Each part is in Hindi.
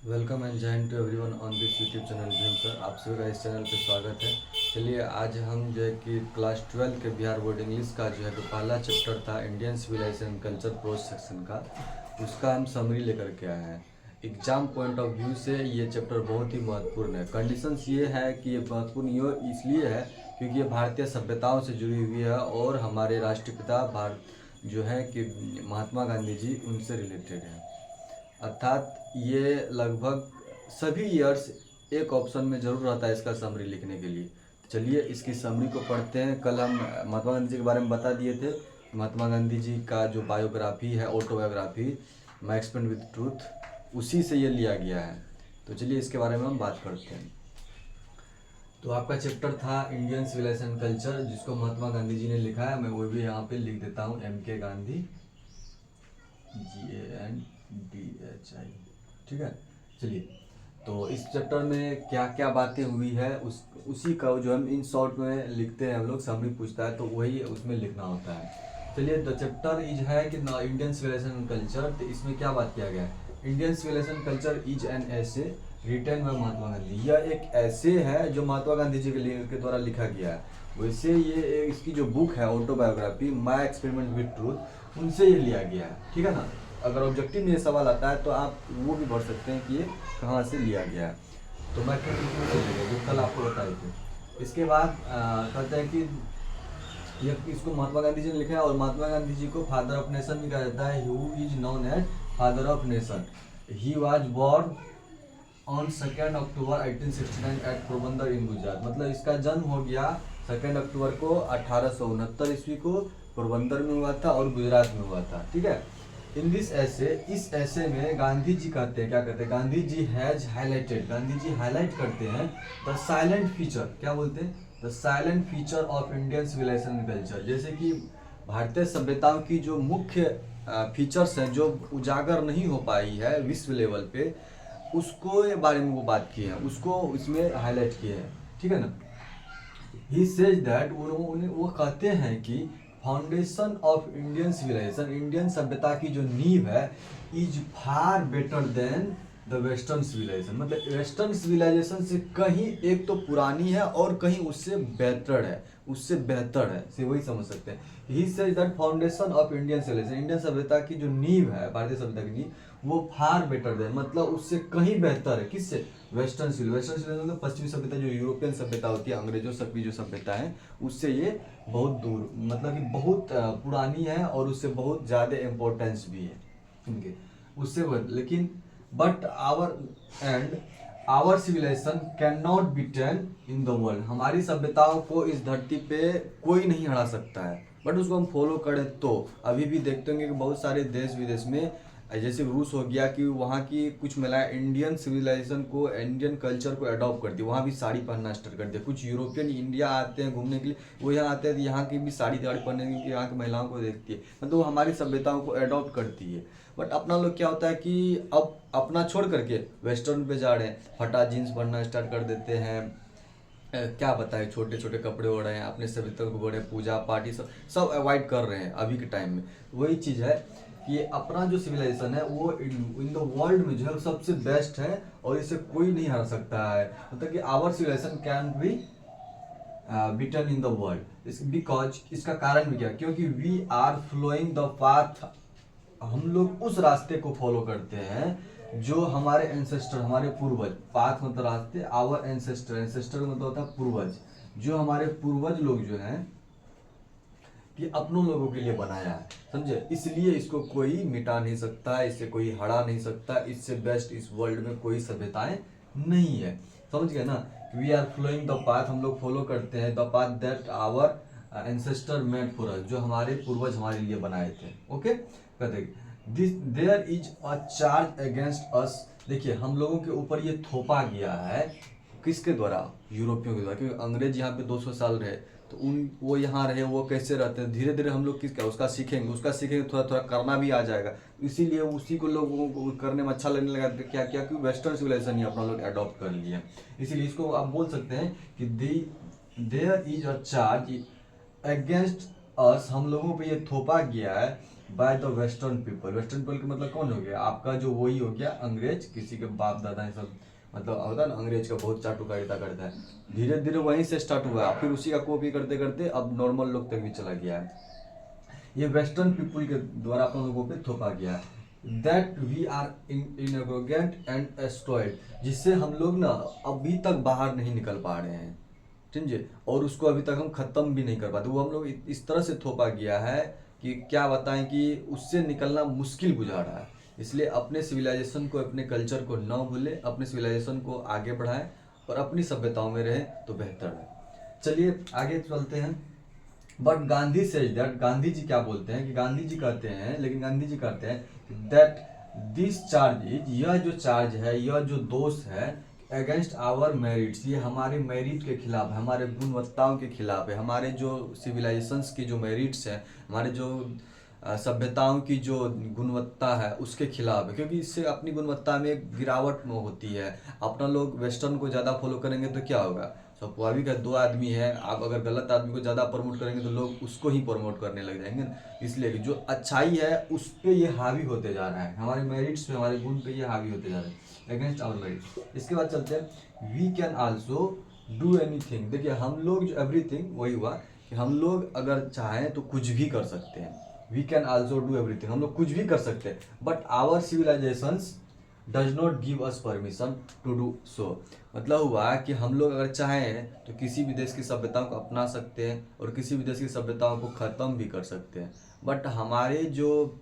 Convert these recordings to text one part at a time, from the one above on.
Welcome and join to everyone on this YouTube channel Bhim sir. आप सभी का इस चैनल पे स्वागत है। चलिए आज हम जो है कि क्लास 12 के बिहार बोर्ड इंग्लिश का जो है कि पहला चैप्टर था Indian civilisation culture prose section का, उसका हम समरी लेकर के आए हैं। एग्जाम पॉइंट ऑफ व्यू से ये चैप्टर बहुत ही महत्वपूर्ण है। कंडीशंस ये है कि ये महत्वपूर्ण ये इसलिए है क्योंकि ये भारतीय सभ्यताओं से जुड़ी हुई है और हमारे राष्ट्रपिता भारत जो है कि महात्मा गांधी जी उनसे रिलेटेड है। अर्थात ये लगभग सभी ईयर्स एक ऑप्शन में ज़रूर रहता है इसका समरी लिखने के लिए। चलिए इसकी समरी को पढ़ते हैं। कल हम महात्मा गांधी जी के बारे में बता दिए थे। महात्मा गांधी जी का जो बायोग्राफी है, autobiography my expand with truth, उसी से ये लिया गया है। तो चलिए इसके बारे में हम बात करते हैं। तो आपका चैप्टर था इंडियन सिविलाइजेशन कल्चर, जिसको महात्मा गांधी जी ने लिखा है। मैं वो भी यहाँ पे लिख देता हूँ, MK गांधी, GANDHI। ठीक है। चलिए, तो इस चैप्टर में क्या क्या बातें हुई है उसी का जो हम इन शॉर्ट में लिखते हैं। हम लोग समरी पूछता है तो वही उसमें लिखना होता है। चलिए, द चैप्टर इज है कि इंडियन सिविलाइजेशन कल्चर। तो इसमें क्या बात किया गया है? Indian civilisation culture is an essay written by Mahatma Gandhi. यह एक ऐसे है जो महात्मा गांधी जी के द्वारा लिखा गया है। वैसे ये इसकी जो बुक है autobiography my experiment with truth, उनसे ये लिया गया है। ठीक है ना। अगर ऑब्जेक्टिव में ये सवाल आता है तो आप वो भी पढ़ सकते हैं कि ये कहाँ से लिया गया है। तो मैं फिर इसमें से लिया जो कल आपको बताए थे। इसके बाद कहते हैं कि ये इसको महात्मा गांधी जी ने लिखा है और महात्मा गांधी जी को फादर ऑफ नेशन भी कहा जाता है। Who is known as father of nation. He was born on 2 October 1869 at Porbandar in Gujarat. मतलब इसका जन्म हो गया 2 अक्टूबर को 1869 ईस्वी को पोरबंदर में हुआ था और गुजरात में हुआ था। ठीक है। इन दिस ऐसे, इस ऐसे में गांधी जी कहते हैं, क्या कहते हैं? Gandhi ji has highlighted, Gandhi ji highlight करते हैं द साइलेंट फीचर। क्या बोलते हैं? The silent feature of Indian civilisation culture. जैसे कि भारतीय सभ्यताओं की जो मुख्य फीचर्स हैं जो उजागर नहीं हो पाई है विश्व लेवल पे, उसको ये बारे में वो बात की है, उसको इसमें हाईलाइट किए हैं। ठीक है ना। ही सेज दैट, वो कहते हैं कि foundation of Indian civilisation, Indian सभ्यता की जो नींव है, is far better than the western civilisation. मतलब वेस्टर्न सिविलाइजेशन से कहीं एक तो पुरानी है और कहीं उससे बेहतर है, उससे बेहतर है, से वही समझ सकते हैं। He says that foundation of Indian civilisation, Indian सभ्यता की जो नींव है, भारतीय सभ्यता की नींव, वो फार बेटर देन, मतलब उससे कहीं बेहतर है। किससे? वेस्टर्न सिविलाइजेशन मतलब पश्चिमी सभ्यता, जो यूरोपियन सभ्यता होती है, अंग्रेजों सब की जो सभ्यता है, उससे ये बहुत दूर, मतलब कि बहुत पुरानी है और उससे बहुत ज़्यादा इम्पोर्टेंस भी है उनके उससे। लेकिन but our civilisation can not beaten in the world. हमारी सभ्यताओं को इस धरती पे कोई नहीं हरा सकता है, बट उसको हम फॉलो करें तो। अभी भी देखते होंगे कि बहुत सारे देश विदेश में, जैसे रूस हो गया, कि वहाँ की कुछ महिलाएं इंडियन सिविलाइजेशन को, इंडियन कल्चर को अडॉप्ट करती है, वहाँ भी साड़ी पहनना स्टार्ट कर दिया। कुछ यूरोपियन इंडिया आते हैं घूमने के लिए, वो यहाँ आते हैं तो यहाँ की भी साड़ी पहनने की यहाँ की महिलाओं को देखती है, मतलब वो हमारी सभ्यताओं को अडॉप्ट करती है। बट अपना लोग क्या होता है कि अब अपना छोड़ करके वेस्टर्न पे जा रहे हैं, फटा जीन्स पहनना स्टार्ट कर देते हैं। क्या बताएं, छोटे छोटे कपड़े ओढ़ रहे हैं, अपने सभ्यता को बड़े पूजा पार्टी सब अवॉइड कर रहे हैं अभी के टाइम में। वही चीज़ है कि अपना जो सिविलाइजेशन है वो इन द वर्ल्ड में जो है सबसे बेस्ट है और इसे कोई नहीं हरा सकता है। मतलब कि our civilisation can be beaten in the world. इस बिकॉज, इसका कारण भी क्या? क्योंकि we are following the path, हम लोग उस रास्ते को फॉलो करते हैं जो हमारे एंसेस्टर, हमारे पूर्वज, पाथ मतलब रास्ते, आवर एंसेस्टर, एंसेस्टर मतलब होता है पूर्वज, जो हमारे पूर्वज लोग जो हैं कि अपनों लोगों के लिए बनाया है, समझे? इसलिए इसको कोई मिटा नहीं सकता, इससे कोई हरा नहीं सकता, इससे बेस्ट इस वर्ल्ड में कोई सभ्यताएं नहीं है। समझ गए ना? We are following the path, हम लोग फॉलो करते हैं the path that our ancestor made for us, जो हमारे पूर्वज हमारे लिए बनाए थे। ओके, कहते this there is a charge against us. देखिए, हम लोगों के ऊपर ये थोपा गया है, किसके द्वारा? यूरोपियों के द्वारा। क्योंकि अंग्रेज यहाँ पे 200 साल रहे, तो वो यहाँ रहे, वो कैसे रहते हैं, धीरे धीरे हम लोग उसका सीखेंगे, थोड़ा थोड़ा करना भी आ जाएगा। इसीलिए उसी को लोगों को करने में अच्छा लगने लगा। तो क्या कि वेस्टर्न सिविलाइजेशन ही अपना लोग अडॉप्ट कर लिया। इसीलिए इसको आप बोल सकते हैं कि there is a charge against us, हम लोगों पे ये थोपा गया है by the western people. Western people का मतलब कौन हो गया, आपका जो वही हो गया अंग्रेज, किसी के बाप दादा ये सब मतलब होता है ना, अंग्रेज का बहुत चाटुकारिता करता है, धीरे धीरे वहीं से स्टार्ट हुआ है, फिर उसी का कॉपी करते करते अब नॉर्मल लोग तक भी चला गया है। ये वेस्टर्न पीपुल के द्वारा अपन लोगों पे थोपा गया है, that we are in arrogant and asteroid, जिससे हम लोग ना अभी तक बाहर नहीं निकल पा रहे हैं, समझे, और उसको अभी तक हम खत्म भी नहीं कर पाते। वो हम लोग इस तरह से थोपा गया है कि क्या बताएं कि उससे निकलना मुश्किल बुझा रहा है। इसलिए अपने सिविलाइजेशन को, अपने कल्चर को न भूले, अपने सिविलाइजेशन को आगे बढ़ाएं और अपनी सभ्यताओं में रहें तो बेहतर है। चलिए आगे चलते हैं। But Gandhi says that, Gandhi ji क्या बोलते हैं कि गांधी जी कहते हैं, लेकिन गांधी जी कहते हैं दैट दिस चार्ज इज, यह जो चार्ज है, यह जो दोष है, अगेंस्ट आवर मेरिट्स, ये हमारे मेरिट के खिलाफ है, हमारे गुणवत्ताओं के खिलाफ है, हमारे जो सिविलाइजेशंस की जो मेरिट्स है, हमारे जो सभ्यताओं की जो गुणवत्ता है उसके खिलाफ है, क्योंकि इससे अपनी गुणवत्ता में गिरावट होती है। अपना लोग वेस्टर्न को ज़्यादा फॉलो करेंगे तो क्या होगा, स्वाभाविक है, दो आदमी है, आप अगर गलत आदमी को ज़्यादा प्रमोट करेंगे तो लोग उसको ही प्रमोट करने लग जाएंगे ना। इसलिए कि जो अच्छाई है उस पर ये हावी होते जा रहा है, हमारे मेरिट्स पे, हमारे गुण पे ये हावी होते जा रहे हैं, अगेंस्ट आवर मेरिट। इसके बाद चलते हैं, we can also do anything. देखिए हम लोग जो एवरीथिंग, वही हुआ कि हम लोग अगर चाहें तो कुछ भी कर सकते हैं, we can also do everything, हम लोग कुछ भी कर सकते हैं, but our civilisations does not give us permission to do so. मतलब हुआ कि हम लोग अगर चाहें तो किसी भी देश की सभ्यताओं को अपना सकते हैं और किसी भी देश की सभ्यताओं को ख़त्म भी कर सकते हैं, बट हमारे जो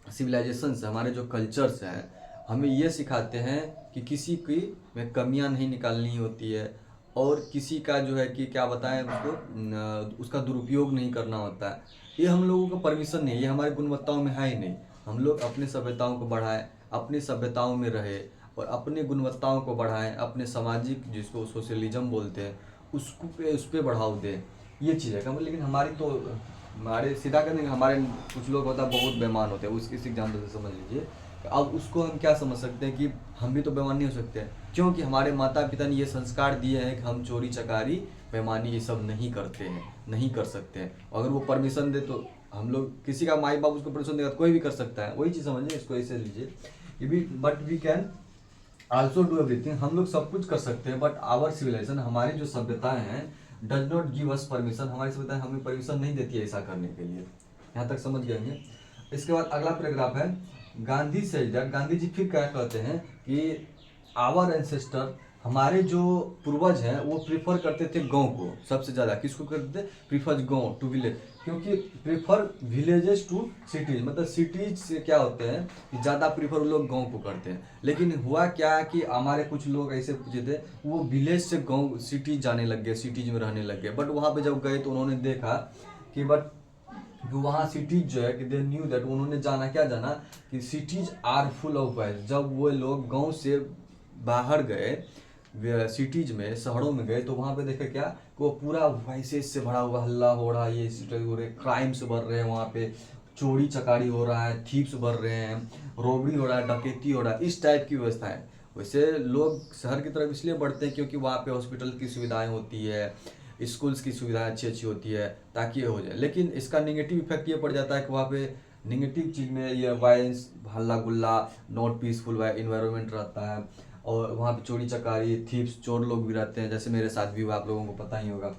सिविलाइजेशंस है, हमारे जो कल्चर्स हैं, हमें ये सिखाते हैं कि किसी की में कमियां नहीं निकालनी होती है, और किसी का जो है कि क्या बताएं उसको, उसका दुरुपयोग नहीं करना होता है। ये हम लोगों को परमिशन नहीं है, ये हमारी गुणवत्ताओं में है ही नहीं। हम लोग अपने सभ्यताओं को बढ़ाएं, अपनी सभ्यताओं में रहे और अपने गुणवत्ताओं को बढ़ाएं, अपने सामाजिक, जिसको सोशलिज्म बोलते हैं, उसको पे उस पर बढ़ाव दें, ये चीज़ है। लेकिन हमारी तो, हमारे सीधा करने हमारे कुछ लोग होता है बहुत बेईमान होते हैं, उसके इस एग्जाम्पल से समझ लीजिए। अब उसको हम क्या समझ सकते हैं कि हम भी तो बेईमान नहीं हो सकते, क्योंकि हमारे माता पिता ने ये संस्कार दिए हैं कि हम चोरी चकारी बेईमानी ये सब नहीं करते हैं, नहीं कर सकते हैं। अगर वो परमिशन दे तो हम लोग, किसी का माई बाप उसको परमिशन देगा तो कोई भी कर सकता है, वही चीज़ समझिए, इसको ऐसे लीजिए। ये भी, but we can also do everything, हम लोग सब कुछ कर सकते हैं, बट आवर सिविलाइजेशन, हमारी जो सभ्यताएं हैं, does not give us permission, हमारी सभ्यताएं हमें परमिशन नहीं देती है ऐसा करने के लिए। यहाँ तक समझ गए होंगे। इसके बाद अगला पैराग्राफ है, गांधी सेज दैट, गांधी जी फिर क्या कहते हैं कि आवर एंसेस्टर, हमारे जो पूर्वज हैं वो प्रीफर करते थे गांव को सबसे ज़्यादा, किसको करते थे, प्रीफर गांव टू विलेज, क्योंकि प्रीफर विलेजेस टू सिटीज, मतलब सिटीज से क्या होते हैं कि ज़्यादा प्रीफर लोग गांव को करते हैं। लेकिन हुआ क्या कि हमारे कुछ लोग ऐसे पूछे थे, वो विलेज से गांव सिटीज जाने लग गए, सिटीज में रहने लग गए, बट वहाँ पे जब गए तो उन्होंने देखा कि बट वहाँ सिटीज जो है कि दे न्यू दैट, उन्होंने जाना, क्या जाना कि सिटीज आर फुल ऑफ वाइल्स। जब वो लोग गांव से बाहर गए, सिटीज में, शहरों में गए, तो वहाँ पे देखे क्या कि वो पूरा वाइसेस से भरा हुआ, हल्ला हो रहा है, ये हो रहे, क्राइम्स बढ़ रहे हैं, वहाँ पे चोरी चकारी हो रहा है, थीप्स बढ़ रहे हैं, रोबरी हो रहा है, डकैती हो रहा है, इस टाइप की व्यवस्था है। वैसे लोग शहर की तरफ इसलिए बढ़ते हैं क्योंकि वहाँ पे हॉस्पिटल की सुविधाएं होती है, स्कूल्स की सुविधाएं अच्छी अच्छी होती है, ताकि ये हो जाए। लेकिन इसका नेगेटिव इफेक्ट ये पड़ जाता है कि वहाँ पे नेगेटिव चीज़ में ये वायलेंस, हल्ला गुल्ला, नॉट पीसफुल इन्वायरमेंट रहता है, और वहाँ पे चोरी चकारी, थीप्स, चोर लोग भी रहते हैं, जैसे मेरे साथ भी हुआ, आप लोगों को पता ही होगा,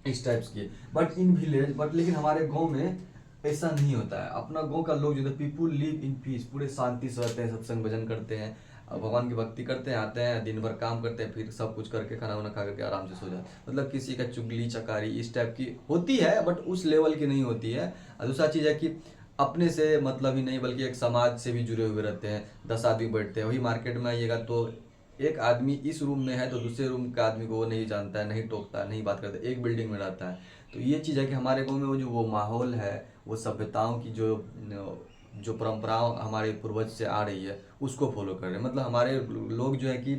इस टाइप्स की। बट इन विलेज, बट लेकिन हमारे गांव में ऐसा नहीं होता है। अपना गांव का लोग जो है, पीपुल लिव इन पीस, पूरे शांति से रहते हैं, सत्संग भजन करते हैं, भगवान की भक्ति करते हैं, आते हैं, दिन भर काम करते हैं, फिर सब कुछ करके खाना वाना खा करके आराम से सो जाते हैं। मतलब किसी का चुगली चकारी इस टाइप की होती है, बट उस लेवल की नहीं होती है। और दूसरा चीज़ है कि अपने से मतलब ही नहीं, बल्कि एक समाज से भी जुड़े हुए रहते हैं। 10 आदमी बैठते हैं, वही मार्केट में आइएगा तो एक आदमी इस रूम में है तो दूसरे रूम का आदमी को वो नहीं जानता है, नहीं टोकता है, नहीं बात करता है, एक बिल्डिंग में रहता है। तो ये चीज़ है कि हमारे गाँव में वो जो वो माहौल है, वो सभ्यताओं की जो परंपराओं हमारे पूर्वज से आ रही है उसको फॉलो कर रहे हैं। मतलब हमारे लोग जो है कि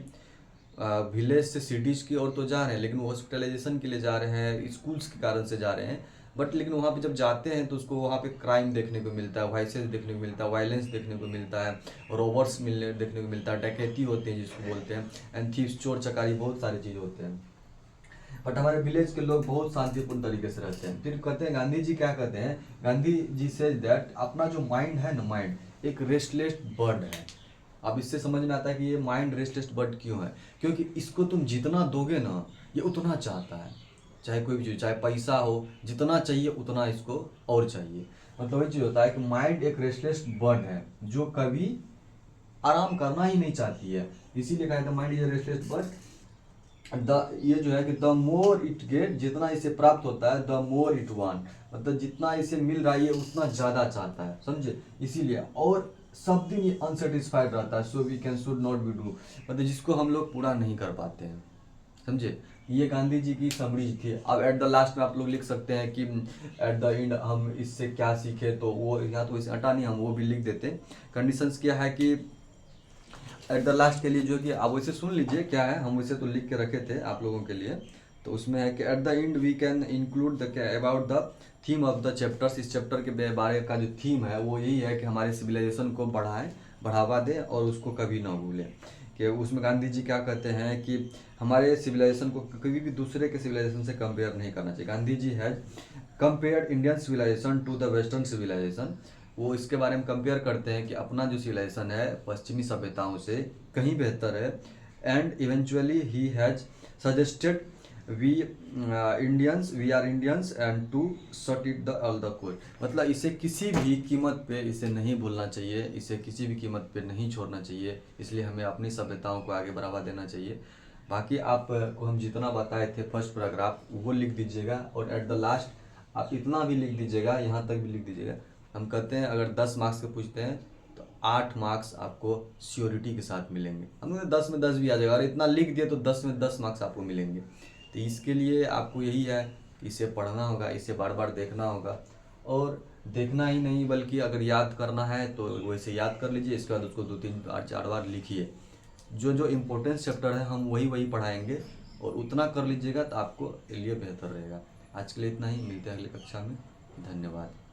विलेज से सिटीज की ओर तो जा रहे हैं, लेकिन वो हॉस्पिटलाइजेशन के लिए जा रहे हैं, स्कूल्स के कारण से जा रहे हैं, बट लेकिन वहाँ पे जब जाते हैं तो उसको वहाँ पे क्राइम देखने को मिलता है, वाइसेस देखने को मिलता है, वायलेंस देखने को मिलता है, रोवर्स मिलने देखने को मिलता है, डकैती होते हैं जिसको बोलते हैं, एंड थीव्स, चोर चकारी, बहुत सारी चीज़ होते हैं। बट हमारे विलेज के लोग बहुत शांतिपूर्ण तरीके से रहते हैं। फिर कहते हैं गांधी जी क्या कहते हैं, गांधी जी से दैट अपना जो माइंड है ना, माइंड एक रेस्टलेस बर्ड है। अब इससे समझ में आता है कि ये माइंड रेस्टलेस बर्ड क्यों है, क्योंकि इसको तुम जितना दोगे ना ये उतना चाहता है, चाहे कोई भी चीज़, चाहे पैसा हो, जितना चाहिए उतना इसको और चाहिए। मतलब वही चीज़ होता है कि माइंड एक रेस्टलेस बर्ड है जो कभी आराम करना ही नहीं चाहती है। इसीलिए कहा था mind is restless bird. The ये जो है कि द मोर इट गेट, जितना इसे प्राप्त होता है, द मोर इट वांट, मतलब जितना इसे मिल रहा है ये उतना ज़्यादा चाहता है, समझे। इसीलिए और सब दिन ये अनसेटिस्फाइड रहता है, so we can should not be do, मतलब जिसको हम लोग पूरा नहीं कर पाते हैं, समझे। ये गांधी जी की समरी थी। अब एट द लास्ट में आप लोग लिख सकते हैं कि एट द एंड हम इससे क्या सीखे, तो वो या तो इसे हटा नहीं, हम वो भी लिख देते हैं। कंडीशंस क्या है कि एट द लास्ट के लिए जो कि आप वैसे सुन लीजिए क्या है, हम वैसे तो लिख के रखे थे आप लोगों के लिए। तो उसमें है कि at the end we can include the about the theme of the chapters, इस चैप्टर के बारे का जो थीम है वो यही है कि हमारे सिविलाइजेशन को बढ़ावा दें और उसको कभी ना भूलें। कि उसमें गांधी जी क्या कहते हैं कि हमारे सिविलाइजेशन को कभी भी दूसरे के सिविलाइजेशन से कंपेयर नहीं करना चाहिए। Gandhi ji has compared Indian civilisation to the western civilisation, वो इसके बारे में कंपेयर करते हैं कि अपना जो सिविलाइजेशन है पश्चिमी सभ्यताओं से कहीं बेहतर है। And eventually he has suggested we are Indians and to shut it the all the core, मतलब इसे किसी भी कीमत पे इसे नहीं भूलना चाहिए, इसे किसी भी कीमत पे नहीं छोड़ना चाहिए, इसलिए हमें अपनी सभ्यताओं को आगे बढ़ावा देना चाहिए। बाकी आप को हम जितना बताए थे फर्स्ट पैराग्राफ वो लिख दीजिएगा, और एट द लास्ट आप इतना भी लिख दीजिएगा, यहाँ तक भी लिख दीजिएगा। हम कहते हैं अगर 10 मार्क्स के पूछते हैं तो 8 मार्क्स आपको श्योरिटी के साथ मिलेंगे। हम लोग 10 में 10 भी आ जाएगा, और इतना लिख दिए तो 10 में 10 मार्क्स आपको मिलेंगे। तो इसके लिए आपको यही है, इसे पढ़ना होगा, इसे बार बार देखना होगा, और देखना ही नहीं बल्कि अगर याद करना है तो वैसे याद कर लीजिए, इसके बाद उसको 2-3-4 बार लिखिए। जो जो इम्पोर्टेंस चैप्टर है हम वही पढ़ाएंगे, और उतना कर लीजिएगा तो आपको लिए बेहतर रहेगा। आज के लिए इतना ही, मिलते हैं अगली कक्षा में। धन्यवाद।